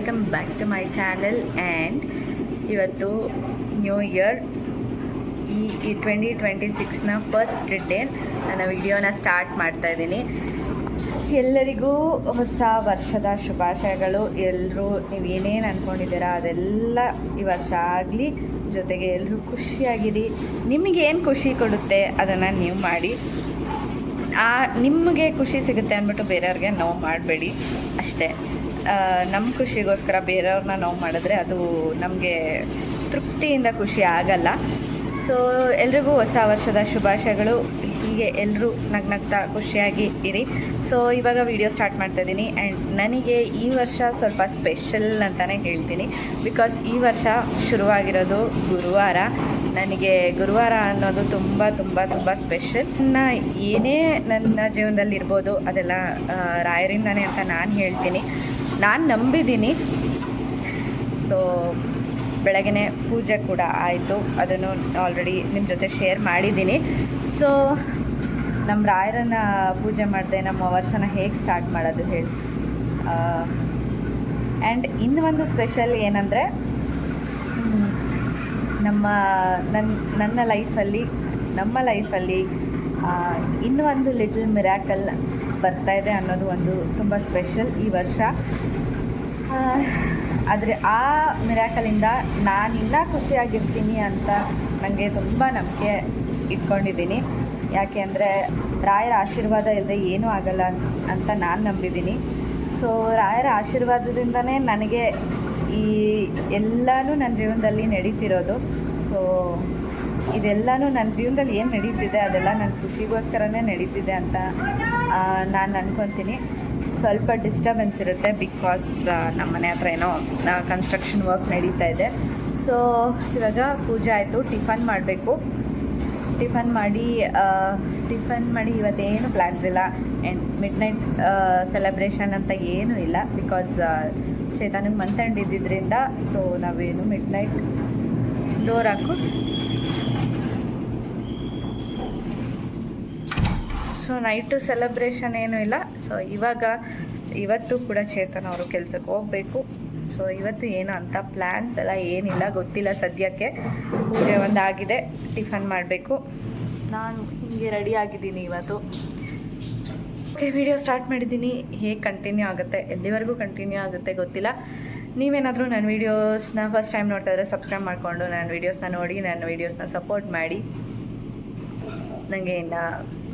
Welcome back to my channel. And ಇವತ್ತು new year, ಈ 2026ನ ಫಸ್ಟ್ ಡೇ ನನ್ನ ವಿಡಿಯೋನ ಸ್ಟಾರ್ಟ್ ಮಾಡ್ತಾಯಿದ್ದೀನಿ. ಎಲ್ಲರಿಗೂ ಹೊಸ ವರ್ಷದ ಶುಭಾಶಯಗಳು. ಎಲ್ಲರೂ ನೀವು ಏನೇನು ಅಂದ್ಕೊಂಡಿದ್ದೀರಾ ಅದೆಲ್ಲ ಈ ವರ್ಷ ಆಗಲಿ. ಜೊತೆಗೆ ಎಲ್ಲರೂ ಖುಷಿಯಾಗಿರಿ. ನಿಮಗೇನು ಖುಷಿ ಕೊಡುತ್ತೆ ಅದನ್ನು ನೀವು ಮಾಡಿ. ನಿಮಗೆ ಖುಷಿ ಸಿಗುತ್ತೆ ಅಂದ್ಬಿಟ್ಟು ಬೇರೆಯವ್ರಿಗೆ ನೋವು ಮಾಡಬೇಡಿ ಅಷ್ಟೇ. ನಮ್ಮ ಖುಷಿಗೋಸ್ಕರ ಬೇರೆಯವ್ರನ್ನ ನೋವು ಮಾಡಿದ್ರೆ ಅದು ನಮಗೆ ತೃಪ್ತಿಯಿಂದ ಖುಷಿ ಆಗಲ್ಲ. ಸೊ ಎಲ್ರಿಗೂ ಹೊಸ ವರ್ಷದ ಶುಭಾಶಯಗಳು. ಹೀಗೆ ಎಲ್ಲರೂ ನಗ್ನಗ್ತಾ ಖುಷಿಯಾಗಿ ಇರಿ. ಸೊ ಇವಾಗ ವಿಡಿಯೋ ಸ್ಟಾರ್ಟ್ ಮಾಡ್ತಾಯಿದ್ದೀನಿ. ಆ್ಯಂಡ್ ನನಗೆ ಈ ವರ್ಷ ಸ್ವಲ್ಪ ಸ್ಪೆಷಲ್ ಅಂತಲೇ ಹೇಳ್ತೀನಿ. ಬಿಕಾಸ್ ಈ ವರ್ಷ ಶುರುವಾಗಿರೋದು ಗುರುವಾರ. ನನಗೆ ಗುರುವಾರ ಅನ್ನೋದು ತುಂಬ ತುಂಬ ತುಂಬ ಸ್ಪೆಷಲ್. ಏನೇ ನನ್ನ ಜೀವನದಲ್ಲಿ ಇರ್ಬೋದು ಅದೆಲ್ಲ ರಾಯರಿಂದನೇ ಅಂತ ನಾನು ಹೇಳ್ತೀನಿ. ನಾನು ನಂಬಿದ್ದೀನಿ. ಸೊ ಬೆಳಗ್ಗೆ ಪೂಜೆ ಕೂಡ ಆಯಿತು. ಅದನ್ನು ಆಲ್ರೆಡಿ ನಿಮ್ಮ ಜೊತೆ ಶೇರ್ ಮಾಡಿದ್ದೀನಿ. ಸೊ ನಮ್ಮ ರಾಯರನ್ನು ಪೂಜೆ ಮಾಡಿದೆ ನಮ್ಮ ವರ್ಷನ ಹೇಗೆ ಸ್ಟಾರ್ಟ್ ಮಾಡೋದು ಹೇಳಿ. ಆ್ಯಂಡ್ ಇನ್ನೂ ಒಂದು ಸ್ಪೆಷಲ್ ಏನಂದರೆ, ನನ್ನ ಲೈಫಲ್ಲಿ ನಮ್ಮ ಲೈಫಲ್ಲಿ ಇನ್ನೂ ಒಂದು ಲಿಟಲ್ ಮಿರಾಕಲ್ ಬರ್ತಾಯಿದೆ ಅನ್ನೋದು ಒಂದು ತುಂಬ ಸ್ಪೆಷಲ್ ಈ ವರ್ಷ. ಆದರೆ ಆ ಮಿರಾಕಲಿಂದ ನಾನು ಇನ್ನೂ ಖುಷಿಯಾಗಿರ್ತೀನಿ ಅಂತ ನನಗೆ ತುಂಬ ನಂಬಿಕೆ ಇಟ್ಕೊಂಡಿದ್ದೀನಿ. ಯಾಕೆ ಅಂದರೆ ರಾಯರ ಆಶೀರ್ವಾದ ಇಲ್ಲದೆ ಏನೂ ಆಗಲ್ಲ ಅಂತ ನಾನು ನಂಬಿದ್ದೀನಿ. ಸೊ ರಾಯರ ಆಶೀರ್ವಾದದಿಂದನೇ ನನಗೆ ಈ ಎಲ್ಲನೂ ನನ್ನ ಜೀವನದಲ್ಲಿ ನಡೀತಿರೋದು. ಸೊ ಇದೆಲ್ಲನೂ ನನ್ನ ಜೀವನದಲ್ಲಿ ಏನು ನಡೀತಿದೆ ಅದೆಲ್ಲ ನನ್ನ ಖುಷಿಗೋಸ್ಕರನೇ ನಡೀತಿದೆ ಅಂತ ನಾನು ಅಂದ್ಕೊತೀನಿ. ಸ್ವಲ್ಪ ಡಿಸ್ಟರ್ಬೆನ್ಸ್ ಇರುತ್ತೆ ಬಿಕಾಸ್ ನಮ್ಮ ಮನೆ ಹತ್ರ ಏನೋ ಕನ್ಸ್ಟ್ರಕ್ಷನ್ ವರ್ಕ್ ನಡೀತಾ ಇದೆ. ಸೊ ಇವಾಗ ಪೂಜೆ ಆಯಿತು, ಟಿಫನ್ ಮಾಡಬೇಕು. ಟಿಫನ್ ಮಾಡಿ ಇವತ್ತೇನು ಪ್ಲ್ಯಾನ್ಸ್ ಇಲ್ಲ. ಆ್ಯಂಡ್ ಮಿಡ್ ನೈಟ್ ಸೆಲೆಬ್ರೇಷನ್ ಅಂತ ಏನೂ ಇಲ್ಲ. ಬಿಕಾಸ್ ಚೇತನಿಗೆ ಮಂತ್ ಎಂಡ್ ಇದ್ದಿದ್ದರಿಂದ ಸೊ ನಾವೇನು ಮಿಡ್ ನೈಟ್ ಡೋರ್ ಹಾಕು. ಸೊ ನೈಟು ಸೆಲೆಬ್ರೇಷನ್ ಏನೂ ಇಲ್ಲ. ಸೊ ಇವತ್ತು ಕೂಡ ಚೇತನ್ ಅವರು ಕೆಲಸಕ್ಕೆ ಹೋಗಬೇಕು. ಸೊ ಇವತ್ತು ಏನು ಅಂತ ಪ್ಲ್ಯಾನ್ಸ್ ಎಲ್ಲ ಏನಿಲ್ಲ, ಗೊತ್ತಿಲ್ಲ ಸದ್ಯಕ್ಕೆ. ಪೂಜೆ ಒಂದಾಗಿದೆ, ಟಿಫನ್ ಮಾಡಬೇಕು. ನಾನು ಹೀಗೆ ರೆಡಿ ಆಗಿದ್ದೀನಿ ಇವತ್ತು. ಓಕೆ, ವಿಡಿಯೋ ಸ್ಟಾರ್ಟ್ ಮಾಡಿದ್ದೀನಿ. ಹೇಗೆ ಕಂಟಿನ್ಯೂ ಆಗುತ್ತೆ, ಎಲ್ಲಿವರೆಗೂ ಕಂಟಿನ್ಯೂ ಆಗುತ್ತೆ ಗೊತ್ತಿಲ್ಲ. ನೀವೇನಾದರೂ ನನ್ನ ವೀಡಿಯೋಸ್ನ ಫಸ್ಟ್ ಟೈಮ್ ನೋಡ್ತಾ ಇದ್ದರೆ ಸಬ್ಸ್ಕ್ರೈಬ್ ಮಾಡಿಕೊಂಡು ನನ್ನ ವೀಡಿಯೋಸ್ನ ನೋಡಿ, ನನ್ನ ವೀಡಿಯೋಸ್ನ ಸಪೋರ್ಟ್ ಮಾಡಿ. ನನಗೆ ಇನ್ನು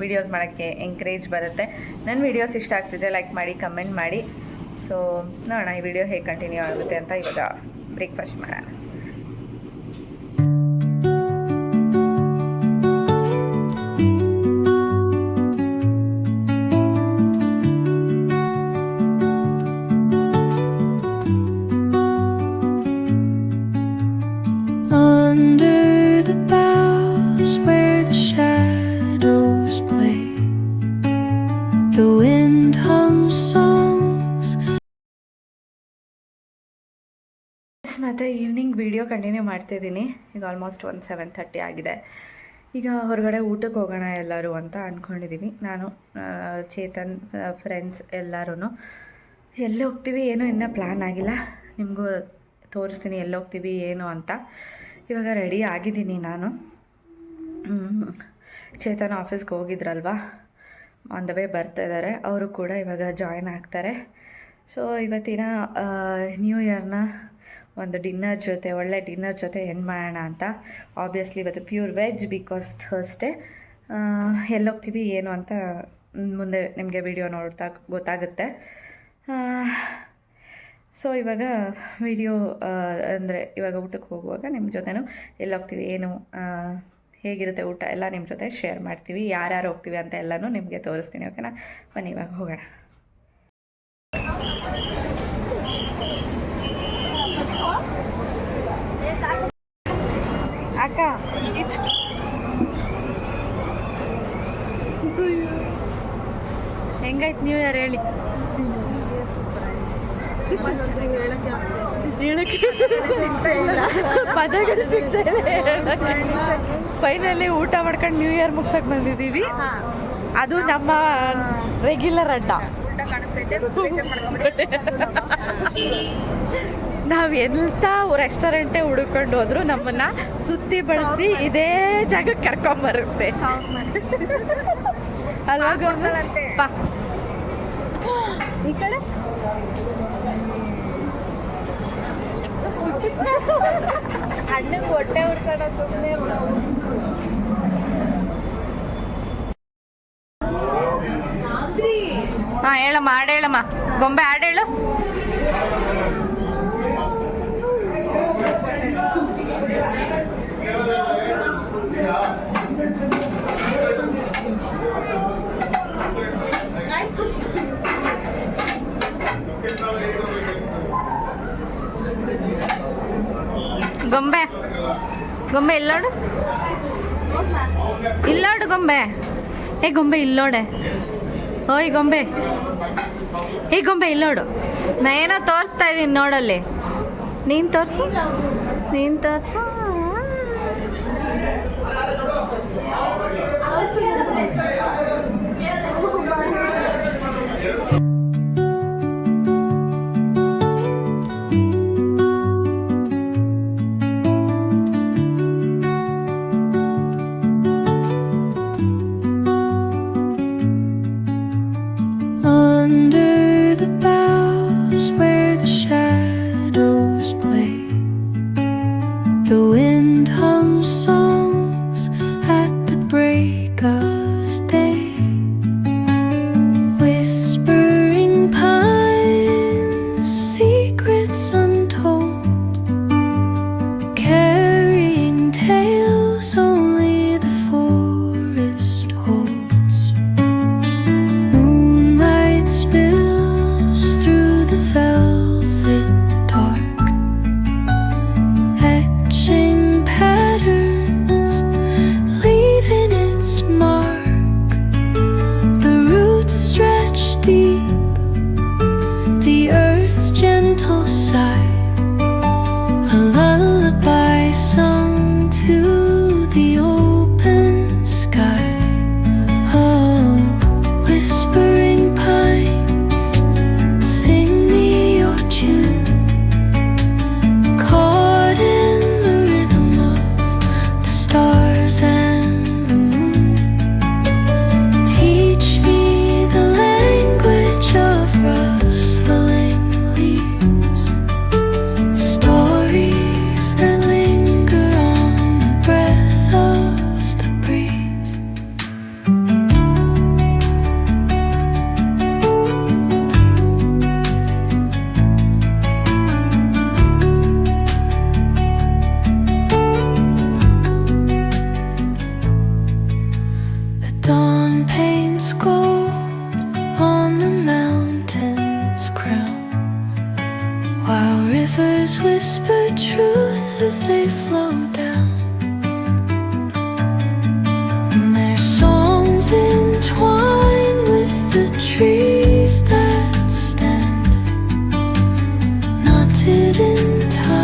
ವೀಡಿಯೋಸ್ ಮಾಡೋಕ್ಕೆ ಎಂಕರೇಜ್ ಬರುತ್ತೆ. ನನ್ನ ವೀಡಿಯೋಸ್ ಇಷ್ಟ ಆಗ್ತಿದೆ ಲೈಕ್ ಮಾಡಿ, ಕಮೆಂಟ್ ಮಾಡಿ. ಸೊ ನೋಡೋಣ ಈ ವಿಡಿಯೋ ಹೇಗೆ ಕಂಟಿನ್ಯೂ ಆಗುತ್ತೆ ಅಂತ. ಇವಾಗ ಬ್ರೇಕ್ಫಾಸ್ಟ್ ಮಾಡೋಣ. ಮತ್ತು ಈವ್ನಿಂಗ್ ವಿಡಿಯೋ ಕಂಟಿನ್ಯೂ ಮಾಡ್ತಿದ್ದೀನಿ. ಈಗ ಆಲ್ಮೋಸ್ಟ್ 7:30 ಆಗಿದೆ. ಈಗ ಹೊರಗಡೆ ಊಟಕ್ಕೆ ಹೋಗೋಣ ಎಲ್ಲರೂ ಅಂತ ಅಂದ್ಕೊಂಡಿದ್ದೀವಿ. ನಾನು, ಚೇತನ್, ಫ್ರೆಂಡ್ಸ್ ಎಲ್ಲರೂ. ಎಲ್ಲಿ ಹೋಗ್ತೀವಿ ಏನೋ ಇನ್ನೂ ಪ್ಲ್ಯಾನ್ ಆಗಿಲ್ಲ. ನಿಮಗೂ ತೋರಿಸ್ತೀನಿ ಎಲ್ಲಿ ಹೋಗ್ತೀವಿ ಏನು ಅಂತ. ಇವಾಗ ರೆಡಿ ಆಗಿದ್ದೀನಿ ನಾನು. ಚೇತನ್ ಆಫೀಸ್ಗೆ ಹೋಗಿದ್ರಲ್ವ, ಆನ್ ದ ವೇ ಬರ್ತಾಯಿದ್ದಾರೆ. ಅವರು ಕೂಡ ಇವಾಗ ಜಾಯ್ನ್ ಆಗ್ತಾರೆ. ಸೊ ಇವತ್ತಿನ ನ್ಯೂ ಇಯರ್ನ ಒಂದು ಡಿನ್ನರ್ ಜೊತೆ, ಒಳ್ಳೆ ಡಿನ್ನರ್ ಜೊತೆ ಎಂಡ್ ಮಾಡೋಣ ಅಂತ. ಆಬ್ವಿಯಸ್ಲಿ ಇವತ್ತು ಪ್ಯೂರ್ ವೆಜ್ ಬಿಕಾಸ್ ಥರ್ಸ್ಡೇ. ಎಲ್ಲೋಗ್ತೀವಿ ಏನು ಅಂತ ಮುಂದೆ ನಿಮಗೆ ವಿಡಿಯೋ ನೋಡ್ತಾ ಗೊತ್ತಾಗುತ್ತೆ. ಸೊ ಇವಾಗ ವಿಡಿಯೋ ಅಂದರೆ ಇವಾಗ ಊಟಕ್ಕೆ ಹೋಗುವಾಗ ನಿಮ್ಮ ಜೊತೆನೂ ಎಲ್ಲೋಗ್ತೀವಿ ಏನು, ಹೇಗಿರುತ್ತೆ ಊಟ ಎಲ್ಲ ನಿಮ್ಮ ಜೊತೆ ಶೇರ್ ಮಾಡ್ತೀವಿ. ಯಾರ್ಯಾರು ಹೋಗ್ತೀವಿ ಅಂತ ಎಲ್ಲನೂ ನಿಮಗೆ ತೋರಿಸ್ತೀನಿ. ಓಕೆನಾ? ಬನ್ನಿ ಇವಾಗ ಹೋಗೋಣ. ಅಕ್ಕ ಹೆಂಗಾಯ್ತು ನ್ಯೂ ಇಯರ್ ಹೇಳಿ? ಪದಗಳು ಫೈನಲಿ ಊಟ ಮಾಡ್ಕೊಂಡು ನ್ಯೂ ಇಯರ್ ಮುಗ್ಸಕ್ಕೆ ಬಂದಿದ್ದೀವಿ. ಅದು ನಮ್ಮ ರೆಗ್ಯುಲರ್ ಅಡ್ಡ. ನಾವು ಎಂಥ ರೆಸ್ಟೋರೆಂಟೇ ಹುಡುಕೊಂಡು ಹೋದ್ರು ನಮ್ಮನ್ನ ಸುತ್ತಿ ಬಳಸಿ ಇದೇ ಜಾಗಕ್ಕೆ ಕರ್ಕೊಂಬರುತ್ತೆ ಅಲ್ವಾ ಬಾ ಈ ಕಡೆ ಅಣ್ಣಂಗೆ ಹೊಟ್ಟೆ ಹುಡ್ಕೋಣ ಸುಮ್ಮನೆ ಹಾ ಹೇಳಮ್ಮ ಹಾಡು ಹೇಳಮ್ಮ ಗೊಂಬೆ ಹಾಡು ಹೇಳು ಗೊಂಬೆ ಗೊಂಬೆ ಇಲ್ಲೋಡು ಇಲ್ಲೋಡು ಗೊಂಬೆ ಏ ಗೊಂಬೆ ಇಲ್ಲೋಡೆ ಓಯ್ ಗೊಂಬೆ ಏ ಗೊಂಬೆ ಇಲ್ಲೋಡು ನಾ ಏನೋ ತೋರಿಸ್ತಾ ಇದ್ದೀನಿ ನೋಡಲ್ಲಿ ನೀನು ತೋರಿಸು Under the boughs where the shadows play, the wind hums songs at the break of day. Whispering pines, secrets untold, carrying tales only the forest holds. Moonlight spills through the velvet dark, etching patterns, leaving its mark. The roots stretch deep, the earth's gentle sigh, a lullaby sung to the open sky. Oh, whispering pines, sing me your tune, caught in the rhythm of the stars and the moon. Teach me the language of rustling leaves, stories that linger on the breath of the breeze. The dawn paints gold on the mountain's crown, while rivers whisper truth as they flow down.